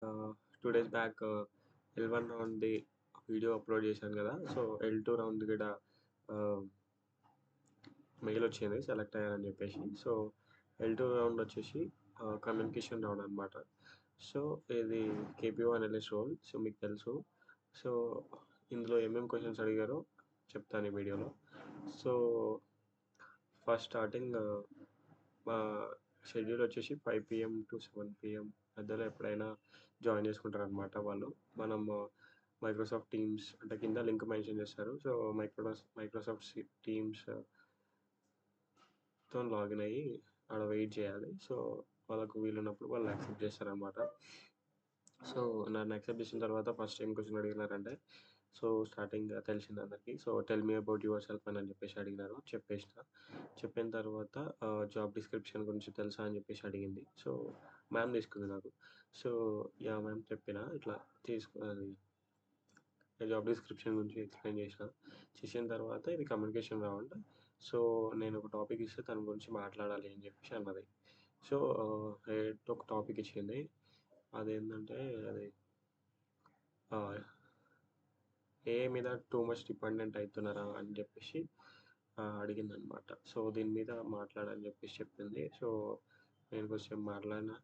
2 days back L1 రౌండ్‌ది video upload చేశాను గదా! సో, L2 రౌండ్‌ది గూడా ఆహ్, మెయిల్ వచ్చింది సెలెక్ట్ అయ్యారని జెప్పేసి. సో, L2 రౌండ్ వచ్చేసి కమ్యూనికేషన్ రౌండ్ అనమాట. సో, ఇది కేపీఓ అనలిస్ట్ రోల్. సో, మీకు తెలుసు. సో, ఇందులో ఏమేం క్వెషన్స్ అడిగారో చెప్తాను ఈ వీడియోలో. సో, ఫస్ట్ స్టార్టింగ్ మా షెడ్యూల్ వచ్చేసి 5 పీఎం టు 7 పీఎం మధ్యలో ఎప్పుడైనా జాయిన్ చేసుకుంటారనమాట వాళ్ళు. మనం మైక్రోసాఫ్ట్ టీమ్స్ అంటే కింద లింక్ మెన్షన్ చేస్తారు. సో, మైక్రోసాఫ్ట్ టీమ్స్‌తో లాగిన్ అయ్యి ఆడ వెయిట్ చేయాలి. సో, వాళ్ళకు వీలున్నప్పుడు వాళ్ళు యాక్సెప్ట్ చేస్తారనమాట. సో, నన్ను యాక్సెప్ట్ చేసిన తర్వాత ఫస్ట్ ఏం క్వెషన్ అడిగినారంటే, సో, స్టార్టింగ్ తెలిసింది అందరికీ. So, tell me about your self అని చెప్పేసి అడిగినారు. చెప్పేసిన. చెప్పిన తర్వాత జాబ్ డిస్క్రిప్షన్ గురించి తెలుసా అని చెప్పేసి అడిగింది. సో, మ్యామ్ తీసుకుంది నాకు. So, yeah! మ్యామ్ చెప్పిన. ఇట్లా అది జాబ్ డిస్క్రిప్షన్ గురించి ఎక్స్‌ప్లెయిన్ చేసిన. చేసిన తర్వాత ఇది కమ్యూనికేషన్ రౌండ్. సో, నేను ఒక టాపిక్ ఇస్తే దాని గురించి మాట్లాడాలి అని చెప్పేసి అన్నది. సో, ఒక టాపిక్ ఇచ్చింది. అదేంటంటే అది ఆహ్, ఏఐ మీద టూ మచ్ డిపెండెంట్ అయితున్నారా అని చెప్పేసి అడిగిందనమాట. సో, దీని మీద మాట్లాడని చెప్పేసి చెప్పింది. సో, నేను కొంచెం మాట్లాడినా.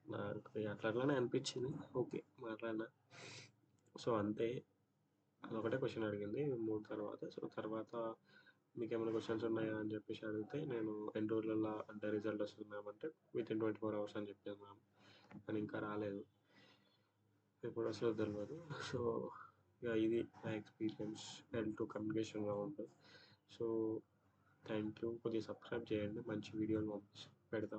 నాకు అట్లనే అనిపించింది. ఓకే. మాట్లాడినా. సో, అంతే. అదొకటే క్వెషన్ అడిగింది 3 తర్వాత. సో, తర్వాత మీకేమైనా క్వెషన్స్ ఉన్నాయా అని చెప్పేసి అడిగితే, నేను ఎన్ని రోజులల్ల అంటే రిజల్ట్ వస్తది మ్యామ్ అంటే, వితిన్ 24 అవర్స్ అని చెప్పింది మ్యామ్. కానీ ఇంకా రాలేదు. ఎప్పుడొస్తదో తెలవదు. సో, ఇది నా experience L2 communication round. So, thank you. కొద్దిగా సబ్స్క్రైబ్ చేయండి. మంచి వీడియోలు పెడతా.